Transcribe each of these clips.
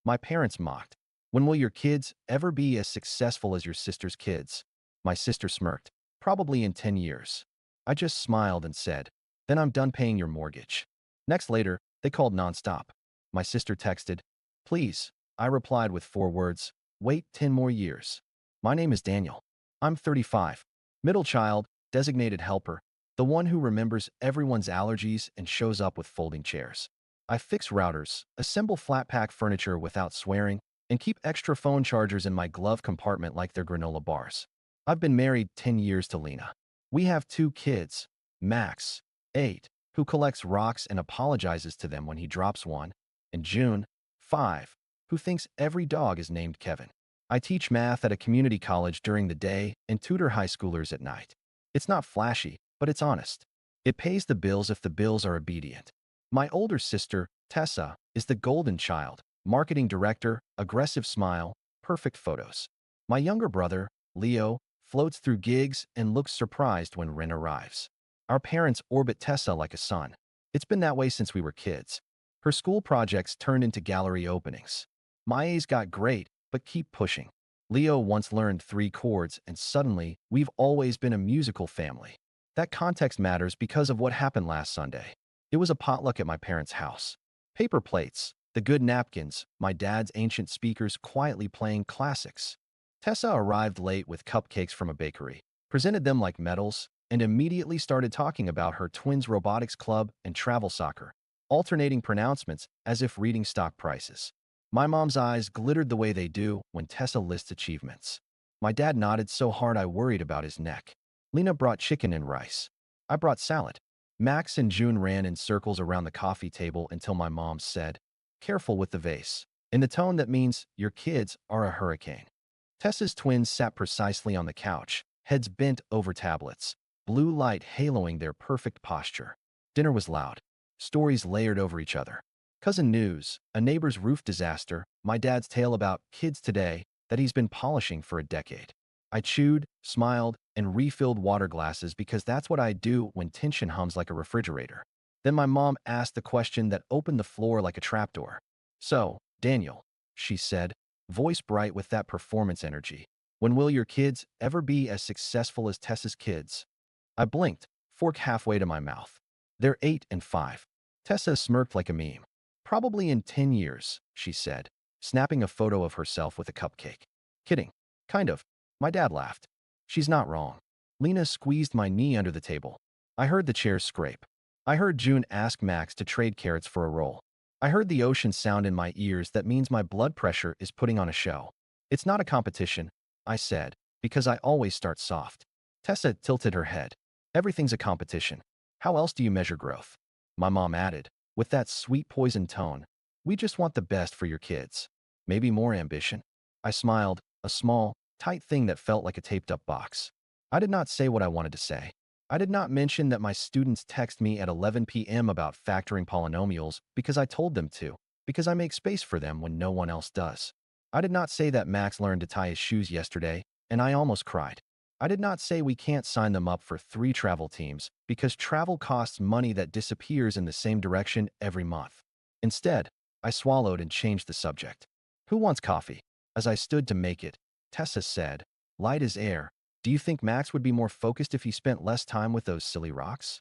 My parents mocked. When will your kids ever be as successful as your sister's kids? My sister smirked. Probably in 10 years. I just smiled and said, then I'm done paying your mortgage. Next later, they called nonstop. My sister texted, please. I replied with 4 words, wait 10 more years. My name is Daniel. I'm 35. Middle child, designated helper, the one who remembers everyone's allergies and shows up with folding chairs. I fix routers, assemble flat-pack furniture without swearing, and keep extra phone chargers in my glove compartment like they're granola bars. I've been married 10 years to Lena. We have 2 kids, Max, 8, who collects rocks and apologizes to them when he drops one, and June, 5, who thinks every dog is named Kevin. I teach math at a community college during the day and tutor high schoolers at night. It's not flashy, but it's honest. It pays the bills if the bills are obedient. My older sister, Tessa, is the golden child, marketing director, aggressive smile, perfect photos. My younger brother, Leo, floats through gigs and looks surprised when Ren arrives. Our parents orbit Tessa like a sun. It's been that way since we were kids. Her school projects turned into gallery openings. My A's got great, but keep pushing. Leo once learned 3 chords, and suddenly, we've always been a musical family. That context matters because of what happened last Sunday. It was a potluck at my parents' house. Paper plates, the good napkins, my dad's ancient speakers quietly playing classics. Tessa arrived late with cupcakes from a bakery, presented them like medals, and immediately started talking about her twins' robotics club and travel soccer, alternating pronouncements as if reading stock prices. My mom's eyes glittered the way they do when Tessa lists achievements. My dad nodded so hard I worried about his neck. Lena brought chicken and rice. I brought salad. Max and June ran in circles around the coffee table until my mom said, careful with the vase, in the tone that means your kids are a hurricane. Tessa's twins sat precisely on the couch, heads bent over tablets, blue light haloing their perfect posture. Dinner was loud. Stories layered over each other. Cousin news, a neighbor's roof disaster, my dad's tale about kids today that he's been polishing for a decade. I chewed, smiled, and refilled water glasses because that's what I do when tension hums like a refrigerator. Then my mom asked the question that opened the floor like a trapdoor. So, Daniel, she said, voice bright with that performance energy, when will your kids ever be as successful as Tessa's kids? I blinked, fork halfway to my mouth. They're 8 and 5. Tessa smirked like a meme. Probably in 10 years, she said, snapping a photo of herself with a cupcake. Kidding. Kind of. My dad laughed. She's not wrong. Lena squeezed my knee under the table. I heard the chairs scrape. I heard June ask Max to trade carrots for a roll. I heard the ocean sound in my ears that means my blood pressure is putting on a show. It's not a competition, I said, because I always start soft. Tessa tilted her head. Everything's a competition. How else do you measure growth? My mom added, with that sweet poison tone, we just want the best for your kids. Maybe more ambition? I smiled, a small, tight thing that felt like a taped-up box. I did not say what I wanted to say. I did not mention that my students text me at 11 p.m. about factoring polynomials because I told them to, because I make space for them when no one else does. I did not say that Max learned to tie his shoes yesterday, and I almost cried. I did not say we can't sign them up for 3 travel teams because travel costs money that disappears in the same direction every month. Instead, I swallowed and changed the subject. Who wants coffee? As I stood to make it, Tessa said, light as air, do you think Max would be more focused if he spent less time with those silly rocks?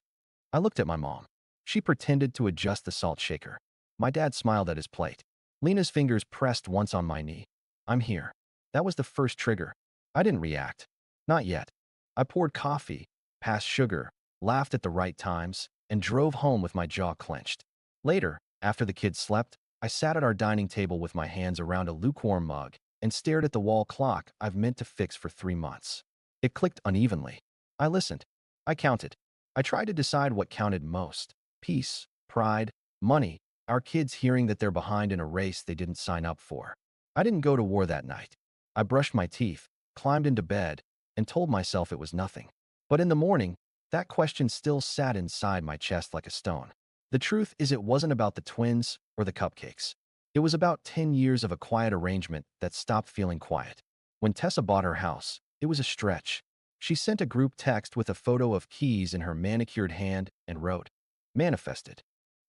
I looked at my mom. She pretended to adjust the salt shaker. My dad smiled at his plate. Lena's fingers pressed once on my knee. I'm here. That was the first trigger. I didn't react. Not yet. I poured coffee, passed sugar, laughed at the right times, and drove home with my jaw clenched. Later, after the kids slept, I sat at our dining table with my hands around a lukewarm mug and stared at the wall clock I've meant to fix for 3 months. It clicked unevenly. I listened. I counted. I tried to decide what counted most. Peace, pride, money, our kids hearing that they're behind in a race they didn't sign up for. I didn't go to war that night. I brushed my teeth, climbed into bed, and told myself it was nothing. But in the morning, that question still sat inside my chest like a stone. The truth is it wasn't about the twins or the cupcakes. It was about 10 years of a quiet arrangement that stopped feeling quiet. When Tessa bought her house, it was a stretch. She sent a group text with a photo of keys in her manicured hand and wrote, manifested.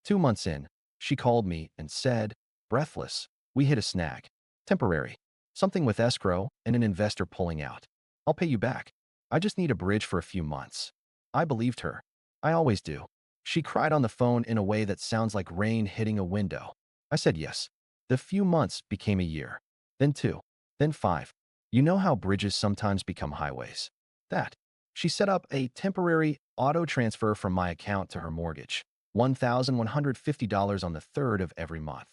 2 months in, she called me and said, breathless, We hit a snag. Temporary. Something with escrow and an investor pulling out. I'll pay you back. I just need a bridge for a few months. I believed her. I always do. She cried on the phone in a way that sounds like rain hitting a window. I said yes. The few months became a year. Then 2. Then 5. You know how bridges sometimes become highways. That. She set up a temporary auto transfer from my account to her mortgage. $1,150 on the 3rd of every month.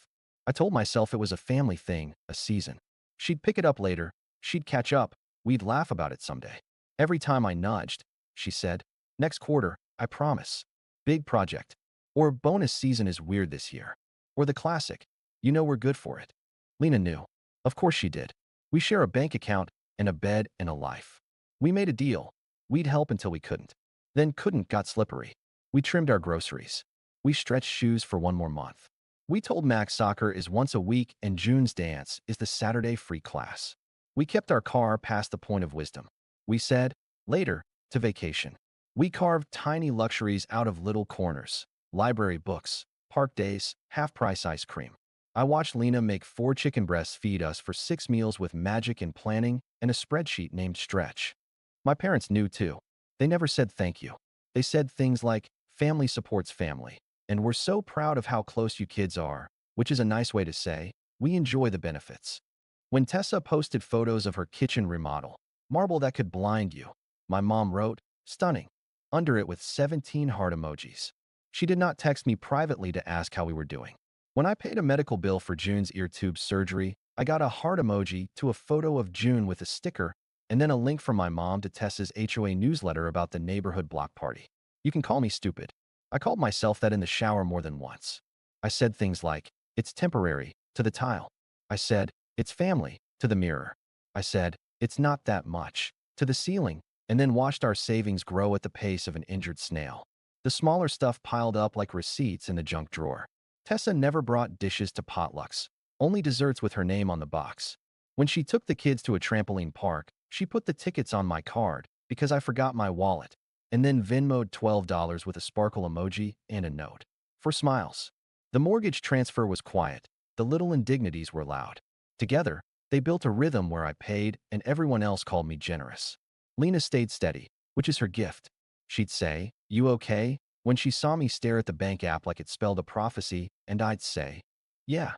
I told myself it was a family thing, a season. She'd pick it up later. She'd catch up. We'd laugh about it someday. Every time I nudged, she said, next quarter, I promise. Big project. Or bonus season is weird this year. Or the classic. You know we're good for it. Lena knew. Of course she did. We share a bank account and a bed and a life. We made a deal. We'd help until we couldn't. Then couldn't got slippery. We trimmed our groceries. We stretched shoes for one more month. We told Max soccer is once a week and June's dance is the Saturday free class. We kept our car past the point of wisdom. We said, later, to vacation. We carved tiny luxuries out of little corners. Library books, park days, half-price ice cream. I watched Lena make 4 chicken breasts feed us for 6 meals with magic and planning and a spreadsheet named Stretch. My parents knew too. They never said thank you. They said things like, family supports family. And we're so proud of how close you kids are, which is a nice way to say, we enjoy the benefits. When Tessa posted photos of her kitchen remodel, marble that could blind you, my mom wrote, stunning, under it with 17 heart emojis. She did not text me privately to ask how we were doing. When I paid a medical bill for June's ear tube surgery, I got a heart emoji to a photo of June with a sticker and then a link from my mom to Tessa's HOA newsletter about the neighborhood block party. You can call me stupid. I called myself that in the shower more than once. I said things like, it's temporary, to the tile. I said, it's family, to the mirror. I said, it's not that much, to the ceiling, and then watched our savings grow at the pace of an injured snail. The smaller stuff piled up like receipts in the junk drawer. Tessa never brought dishes to potlucks, only desserts with her name on the box. When she took the kids to a trampoline park, she put the tickets on my card because I forgot my wallet, and then Venmo'd $12 with a sparkle emoji and a note. For smiles. The mortgage transfer was quiet. The little indignities were loud. Together, they built a rhythm where I paid and everyone else called me generous. Lena stayed steady, which is her gift. She'd say, you okay? When she saw me stare at the bank app like it spelled a prophecy, and I'd say, yeah.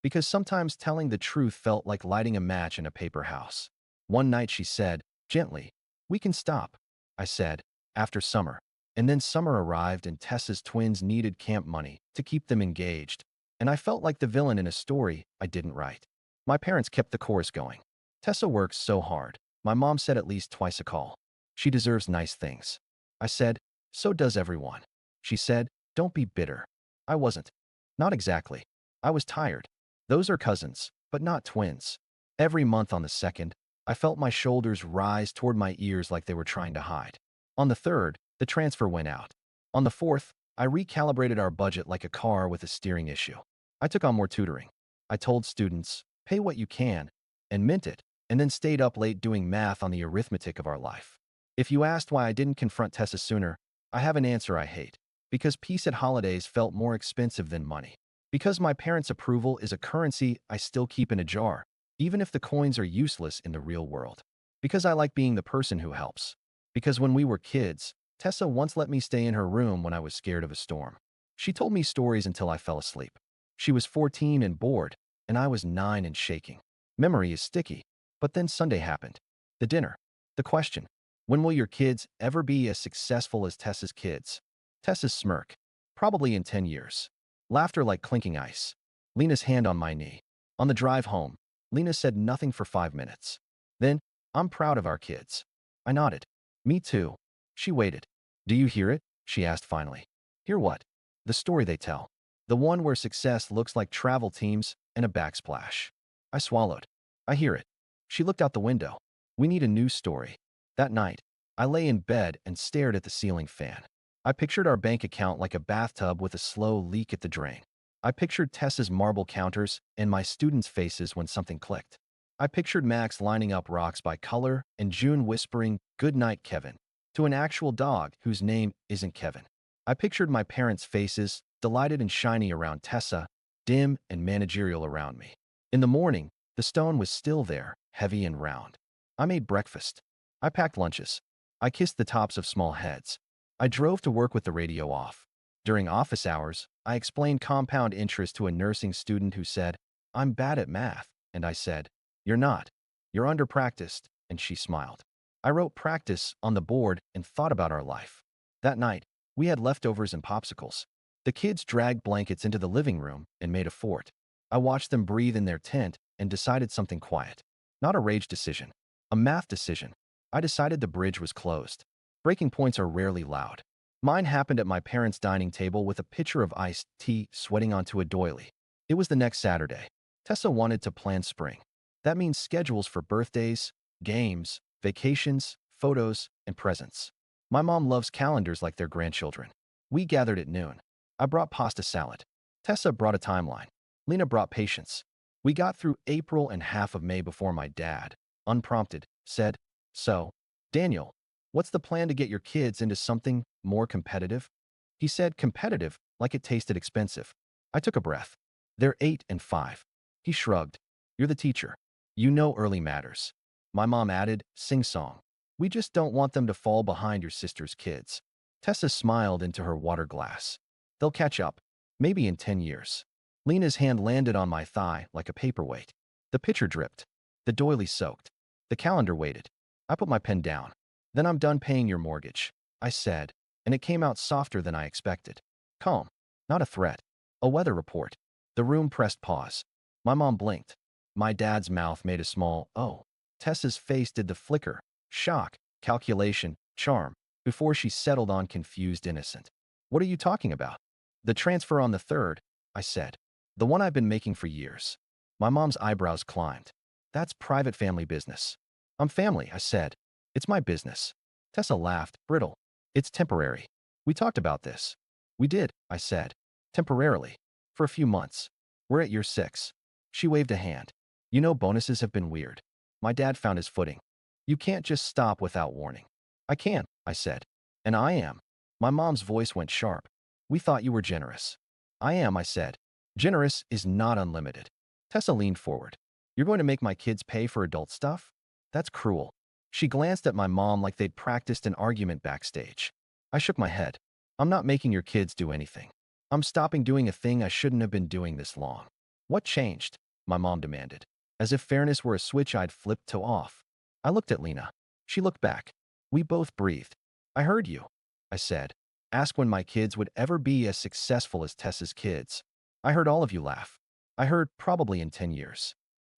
Because sometimes telling the truth felt like lighting a match in a paper house. One night she said, gently, we can stop. I said, after summer. And then summer arrived and Tessa's twins needed camp money to keep them engaged. And I felt like the villain in a story I didn't write. My parents kept the chorus going. Tessa works so hard. My mom said at least twice a call. She deserves nice things. I said, so does everyone. She said, don't be bitter. I wasn't. Not exactly. I was tired. Those are cousins, but not twins. Every month on the 2nd, I felt my shoulders rise toward my ears like they were trying to hide. On the 3rd, the transfer went out. On the 4th, I recalibrated our budget like a car with a steering issue. I took on more tutoring. I told students, pay what you can, and meant it, and then stayed up late doing math on the arithmetic of our life. If you asked why I didn't confront Tessa sooner, I have an answer I hate. Because peace at holidays felt more expensive than money. Because my parents' approval is a currency I still keep in a jar, even if the coins are useless in the real world. Because I like being the person who helps. Because when we were kids, Tessa once let me stay in her room when I was scared of a storm. She told me stories until I fell asleep. She was 14 and bored, and I was 9 and shaking. Memory is sticky. But then Sunday happened. The dinner. The question. When will your kids ever be as successful as Tessa's kids? Tessa's smirk. Probably in 10 years. Laughter like clinking ice. Lena's hand on my knee. On the drive home, Lena said nothing for 5 minutes. Then, I'm proud of our kids. I nodded. Me too. She waited. Do you hear it? She asked finally. Hear what? The story they tell. The one where success looks like travel teams and a backsplash. I swallowed. I hear it. She looked out the window. We need a new story. That night, I lay in bed and stared at the ceiling fan. I pictured our bank account like a bathtub with a slow leak at the drain. I pictured Tessa's marble counters and my students' faces when something clicked. I pictured Max lining up rocks by color and June whispering, "Good night, Kevin," to an actual dog whose name isn't Kevin. I pictured my parents' faces, delighted and shiny around Tessa, dim and managerial around me. In the morning, the stone was still there, heavy and round. I made breakfast. I packed lunches. I kissed the tops of small heads. I drove to work with the radio off. During office hours, I explained compound interest to a nursing student who said, "I'm bad at math." And I said, "You're not. You're under-practiced." And she smiled. I wrote practice on the board and thought about our life. That night, we had leftovers and popsicles. The kids dragged blankets into the living room and made a fort. I watched them breathe in their tent and decided something quiet. Not a rage decision, a math decision. I decided the bridge was closed. Breaking points are rarely loud. Mine happened at my parents' dining table with a pitcher of iced tea sweating onto a doily. It was the next Saturday. Tessa wanted to plan spring. That means schedules for birthdays, games, vacations, photos, and presents. My mom loves calendars like their grandchildren. We gathered at noon. I brought pasta salad. Tessa brought a timeline. Lena brought patience. We got through April and half of May before my dad, unprompted, said, "So, Daniel, what's the plan to get your kids into something more competitive?" He said competitive like it tasted expensive. I took a breath. "They're 8 and 5. He shrugged. "You're the teacher. You know early matters." My mom added, sing-song. "We just don't want them to fall behind your sister's kids." Tessa smiled into her water glass. "They'll catch up. Maybe in 10 years. Lena's hand landed on my thigh like a paperweight. The pitcher dripped. The doily soaked. The calendar waited. I put my pen down. "Then I'm done paying your mortgage," I said, and it came out softer than I expected. Calm. Not a threat. A weather report. The room pressed pause. My mom blinked. My dad's mouth made a small, "Oh." Tessa's face did the flicker, shock, calculation, charm, before she settled on confused innocent. "What are you talking about?" "The transfer on the 3rd, I said. "The one I've been making for years." My mom's eyebrows climbed. "That's private family business." "I'm family," I said. "It's my business." Tessa laughed, brittle. "It's temporary. We talked about this." "We did," I said. "Temporarily. For a few months. We're at year 6. She waved a hand. "You know bonuses have been weird." My dad found his footing. "You can't just stop without warning." "I can," I said. "And I am." My mom's voice went sharp. "We thought you were generous." "I am," I said. "Generous is not unlimited." Tessa leaned forward. "You're going to make my kids pay for adult stuff? That's cruel." She glanced at my mom like they'd practiced an argument backstage. I shook my head. "I'm not making your kids do anything. I'm stopping doing a thing I shouldn't have been doing this long." "What changed?" my mom demanded, as if fairness were a switch I'd flipped to off. I looked at Lena. She looked back. We both breathed. "I heard you," I said. "Ask when my kids would ever be as successful as Tessa's kids." "I heard all of you laugh. I heard probably in 10 years.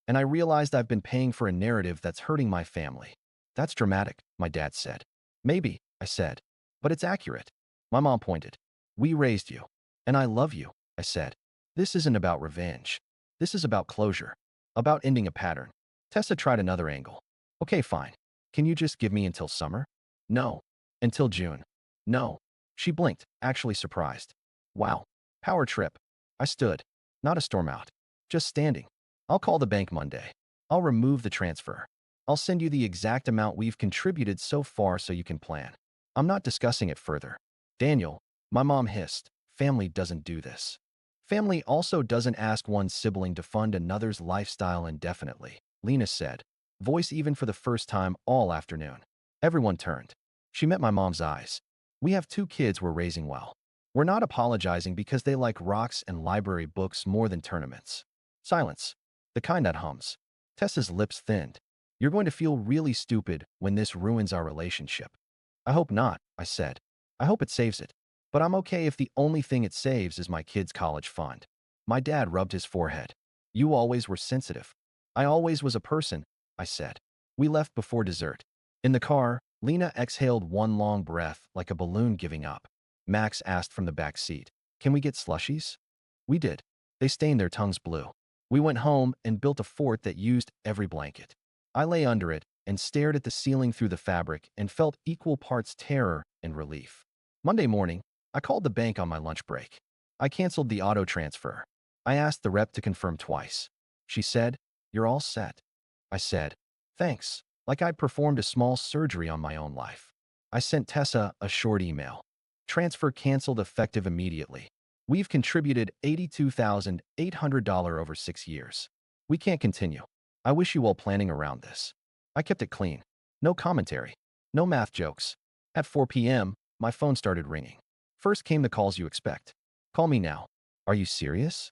And I realized I've been paying for a narrative that's hurting my family." "That's dramatic," my dad said. "Maybe," I said. "But it's accurate." My mom pointed. "We raised you. And I love you," I said. "This isn't about revenge. This is about closure. About ending a pattern." Tessa tried another angle. "Okay, fine. Can you just give me until summer?" "No." "Until June?" "No." She blinked, actually surprised. "Wow. Power trip." I stood. Not a storm out. Just standing. "I'll call the bank Monday. I'll remove the transfer. I'll send you the exact amount we've contributed so far so you can plan. I'm not discussing it further." "Daniel," my mom hissed, "family doesn't do this. Family also doesn't ask one sibling to fund another's lifestyle indefinitely," Lena said, voice even for the first time all afternoon. Everyone turned. She met my mom's eyes. "We have 2 kids we're raising well. We're not apologizing because they like rocks and library books more than tournaments." Silence. The kind that hums. Tessa's lips thinned. "You're going to feel really stupid when this ruins our relationship." "I hope not," I said. "I hope it saves it. But I'm okay if the only thing it saves is my kid's college fund." My dad rubbed his forehead. "You always were sensitive." "I always was a person," I said. We left before dessert. In the car, Lena exhaled one long breath like a balloon giving up. Max asked from the back seat, "Can we get slushies?" We did. They stained their tongues blue. We went home and built a fort that used every blanket. I lay under it and stared at the ceiling through the fabric and felt equal parts terror and relief. Monday morning, I called the bank on my lunch break. I canceled the auto transfer. I asked the rep to confirm twice. She said, "You're all set." I said, "Thanks," like I'd performed a small surgery on my own life. I sent Tessa a short email. "Transfer canceled effective immediately. We've contributed $82,800 over 6 years." We can't continue. I wish you well planning around this. I kept it clean. No commentary. No math jokes. At 4 p.m., my phone started ringing. First came the calls you expect. Call me now. Are you serious?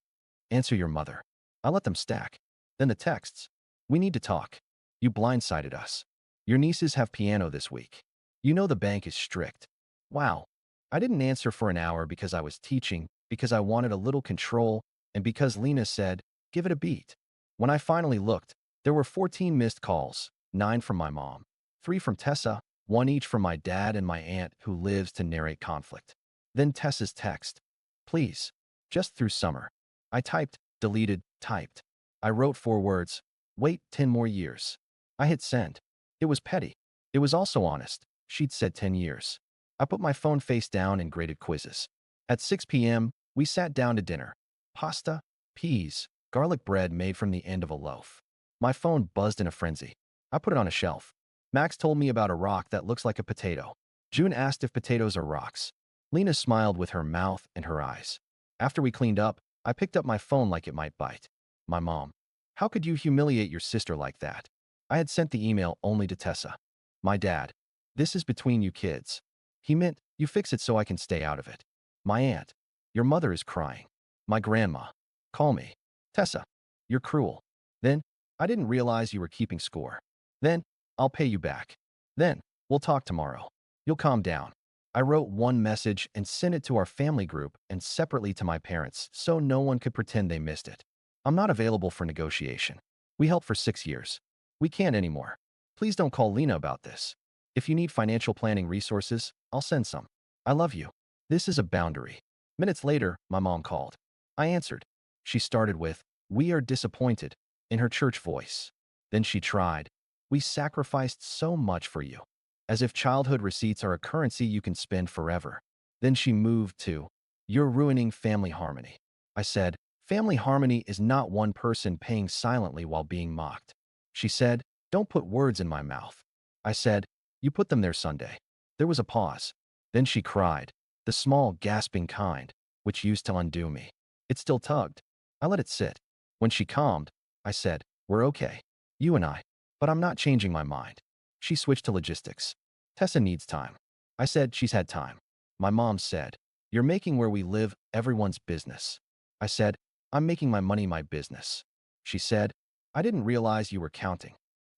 Answer your mother. I let them stack. Then the texts. We need to talk. You blindsided us. Your nieces have piano this week. You know the bank is strict. Wow. I didn't answer for an hour because I was teaching, because I wanted a little control, and because Lena said, give it a beat. When I finally looked, there were 14 missed calls, 9 from my mom, 3 from Tessa, 1 each from my dad and my aunt who lives to narrate conflict. Then Tessa's text. Please. Just through summer. I typed, deleted, typed. I wrote 4 words. Wait 10 more years. I hit send. It was petty. It was also honest. She'd said 10 years. I put my phone face down and graded quizzes. At 6 p.m., we sat down to dinner. Pasta, peas, garlic bread made from the end of a loaf. My phone buzzed in a frenzy. I put it on a shelf. Max told me about a rock that looks like a potato. June asked if potatoes are rocks. Lena smiled with her mouth and her eyes. After we cleaned up, I picked up my phone like it might bite. My mom. How could you humiliate your sister like that? I had sent the email only to Tessa. My dad. This is between you kids. He meant, you fix it so I can stay out of it. My aunt. Your mother is crying. My grandma. Call me. Tessa. You're cruel. Then, I didn't realize you were keeping score. Then, I'll pay you back. Then, we'll talk tomorrow. You'll calm down. I wrote one message and sent it to our family group and separately to my parents so no one could pretend they missed it. I'm not available for negotiation. We helped for 6 years. We can't anymore. Please don't call Lena about this. If you need financial planning resources, I'll send some. I love you. This is a boundary. Minutes later, my mom called. I answered. She started with, we are disappointed, in her church voice. Then she tried. We sacrificed so much for you. As if childhood receipts are a currency you can spend forever. Then she moved to, you're ruining family harmony. I said, family harmony is not one person paying silently while being mocked. She said, don't put words in my mouth. I said, you put them there Sunday. There was a pause. Then she cried, the small, gasping kind, which used to undo me. It still tugged. I let it sit. When she calmed, I said, we're okay. You and I. But I'm not changing my mind. She switched to logistics. Tessa needs time. I said she's had time. My mom said, you're making where we live everyone's business. I said, I'm making my money my business. She said, I didn't realize you were counting.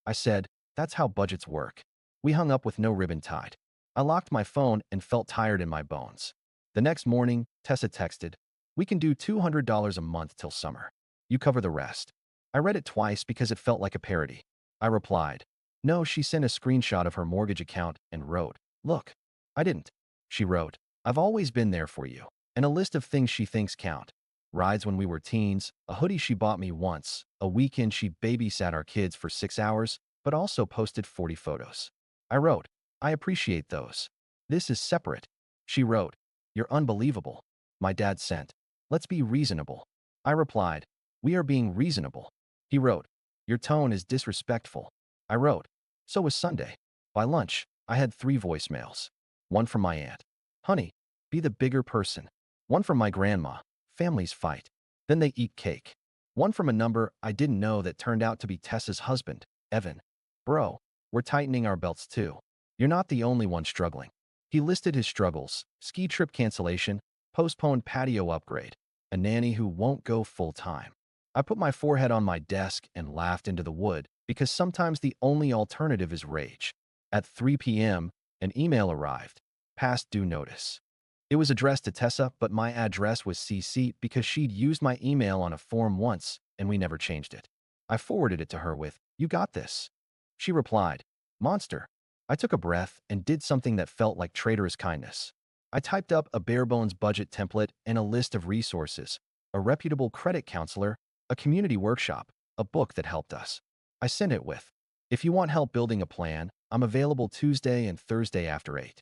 I said, that's how budgets work. We hung up with no ribbon tied. I locked my phone and felt tired in my bones. The next morning, Tessa texted, we can do $200 a month till summer. You cover the rest. I read it twice because it felt like a parody. I replied, no. She sent a screenshot of her mortgage account and wrote, look. I didn't. She wrote, I've always been there for you. And a list of things she thinks count. Rides when we were teens, a hoodie she bought me once, a weekend she babysat our kids for 6 hours, but also posted 40 photos. I wrote, I appreciate those. This is separate. She wrote, you're unbelievable. My dad sent, let's be reasonable. I replied, we are being reasonable. He wrote, your tone is disrespectful. I wrote, so was Sunday. By lunch, I had 3 voicemails. One from my aunt. Honey, be the bigger person. One from my grandma. Families fight. Then they eat cake. One from a number I didn't know that turned out to be Tessa's husband, Evan. Bro, we're tightening our belts too. You're not the only one struggling. He listed his struggles: ski trip cancellation, postponed patio upgrade, a nanny who won't go full time. I put my forehead on my desk and laughed into the wood because sometimes the only alternative is rage. At 3 p.m., an email arrived. Past due notice. It was addressed to Tessa, but my address was CC because she'd used my email on a form once and we never changed it. I forwarded it to her with, you got this. She replied, monster. I took a breath and did something that felt like traitorous kindness. I typed up a bare-bones budget template and a list of resources, a reputable credit counselor, a community workshop, a book that helped us. I sent it with, if you want help building a plan, I'm available Tuesday and Thursday after 8.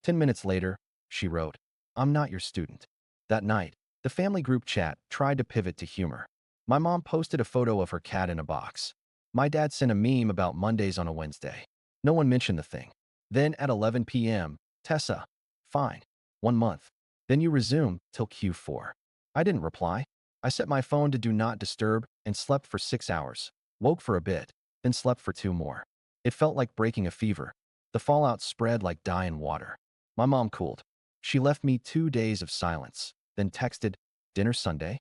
10 minutes later, she wrote, I'm not your student. That night, the family group chat tried to pivot to humor. My mom posted a photo of her cat in a box. My dad sent a meme about Mondays on a Wednesday. No one mentioned the thing. Then at 11 p.m., Tessa, fine. 1 month. Then you resume till Q4. I didn't reply. I set my phone to do not disturb and slept for 6 hours, woke for a bit, then slept for 2 more. It felt like breaking a fever. The fallout spread like dye in water. My mom cooled. She left me 2 days of silence, then texted, "Dinner Sunday?"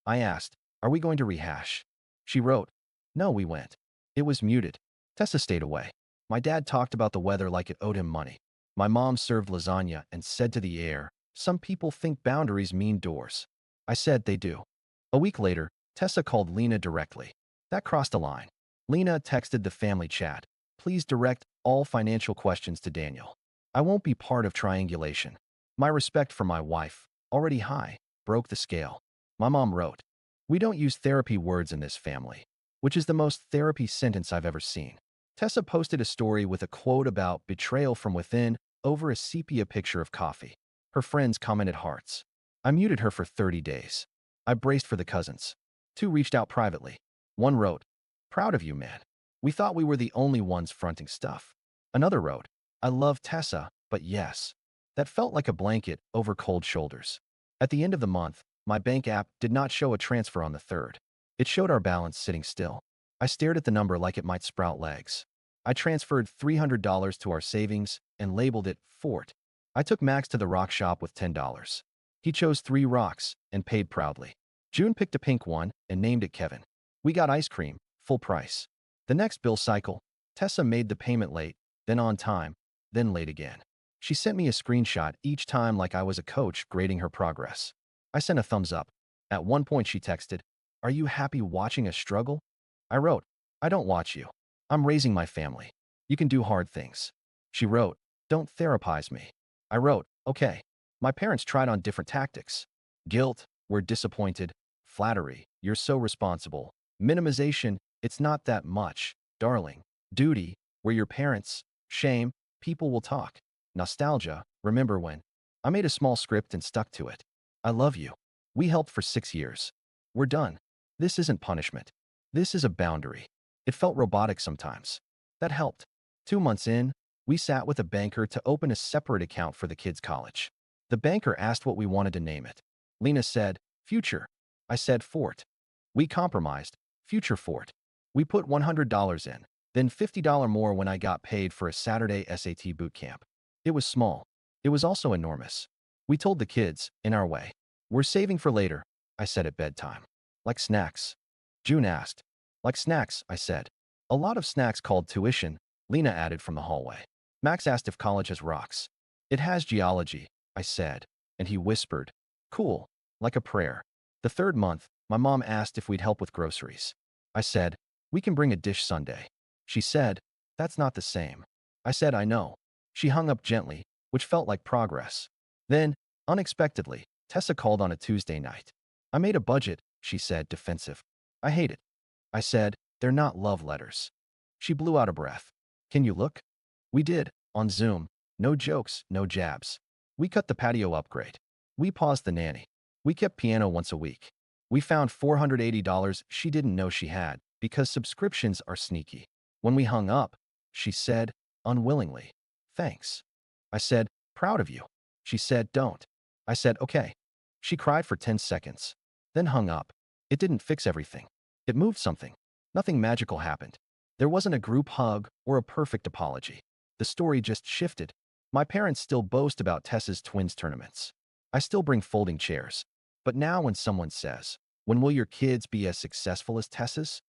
I asked, "Are we going to rehash?" She wrote, "No, we went." It was muted. Tessa stayed away. My dad talked about the weather like it owed him money. My mom served lasagna and said to the air, "Some people think boundaries mean doors." I said they do. A week later, Tessa called Lena directly. That crossed a line. Lena texted the family chat, "Please direct all financial questions to Daniel. I won't be part of triangulation." My respect for my wife, already high, broke the scale. My mom wrote, "We don't use therapy words in this family," which is the most therapy sentence I've ever seen. Tessa posted a story with a quote about betrayal from within over a sepia picture of coffee. Her friends commented hearts. I muted her for 30 days. I braced for the cousins. 2 reached out privately. One wrote, "Proud of you, man. We thought we were the only ones fronting stuff." Another wrote, "I love Tessa, but yes." That felt like a blanket over cold shoulders. At the end of the month, my bank app did not show a transfer on the 3rd. It showed our balance sitting still. I stared at the number like it might sprout legs. I transferred $300 to our savings and labeled it Fort. I took Max to the rock shop with $10. He chose 3 rocks and paid proudly. June picked a pink one and named it Kevin. We got ice cream, full price. The next bill cycle, Tessa made the payment late, then on time, then late again. She sent me a screenshot each time like I was a coach grading her progress. I sent a thumbs up. At one point she texted, "Are you happy watching us struggle?" I wrote, "I don't watch you. I'm raising my family. You can do hard things." She wrote, "Don't therapize me." I wrote, "Okay." My parents tried on different tactics. Guilt, "We're disappointed." Flattery, "You're so responsible." Minimization, "It's not that much, darling." Duty, "We're your parents." Shame, "People will talk." Nostalgia, "Remember when?" I made a small script and stuck to it. I love you. We helped for 6 years. We're done. This isn't punishment. This is a boundary. It felt robotic sometimes. That helped. 2 months in, we sat with a banker to open a separate account for the kids' college. The banker asked what we wanted to name it. Lena said, "Future." I said, "Fort." We compromised. Future Fort. We put $100 in, then $50 more when I got paid for a Saturday SAT boot camp. It was small. It was also enormous. We told the kids, in our way, "We're saving for later," I said at bedtime. "Like snacks?" June asked. "Like snacks," I said. "A lot of snacks called tuition," Lena added from the hallway. Max asked if college has rocks. "It has geology," I said, and he whispered, "Cool," like a prayer. The 3rd month, my mom asked if we'd help with groceries. I said, "We can bring a dish Sunday." She said, "That's not the same." I said, "I know." She hung up gently, which felt like progress. Then, unexpectedly, Tessa called on a Tuesday night. "I made a budget," she said, defensive. "I hate it." I said, "They're not love letters." She blew out a breath. "Can you look?" We did, on Zoom. No jokes, no jabs. We cut the patio upgrade. We paused the nanny. We kept piano once a week. We found $480 she didn't know she had, because subscriptions are sneaky. When we hung up, she said, unwillingly, "Thanks." I said, "Proud of you." She said, "Don't." I said, "Okay." She cried for 10 seconds, then hung up. It didn't fix everything. It moved something. Nothing magical happened. There wasn't a group hug or a perfect apology. The story just shifted. My parents still boast about Tessa's twins tournaments. I still bring folding chairs. But now when someone says, "When will your kids be as successful as Tessa's?"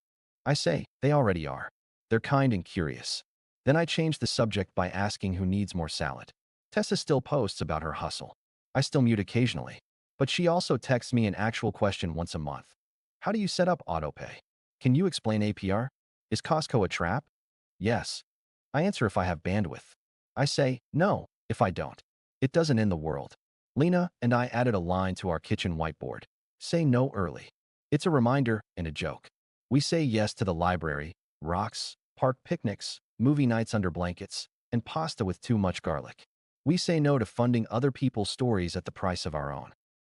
I say, "They already are." They're kind and curious. Then I change the subject by asking who needs more salad. Tessa still posts about her hustle. I still mute occasionally. But she also texts me an actual question once a month. "How do you set up autopay? Can you explain APR? Is Costco a trap?" Yes. I answer if I have bandwidth. I say no if I don't. It doesn't end the world. Lena and I added a line to our kitchen whiteboard. Say no early. It's a reminder and a joke. We say yes to the library, rocks, park picnics, movie nights under blankets, and pasta with too much garlic. We say no to funding other people's stories at the price of our own.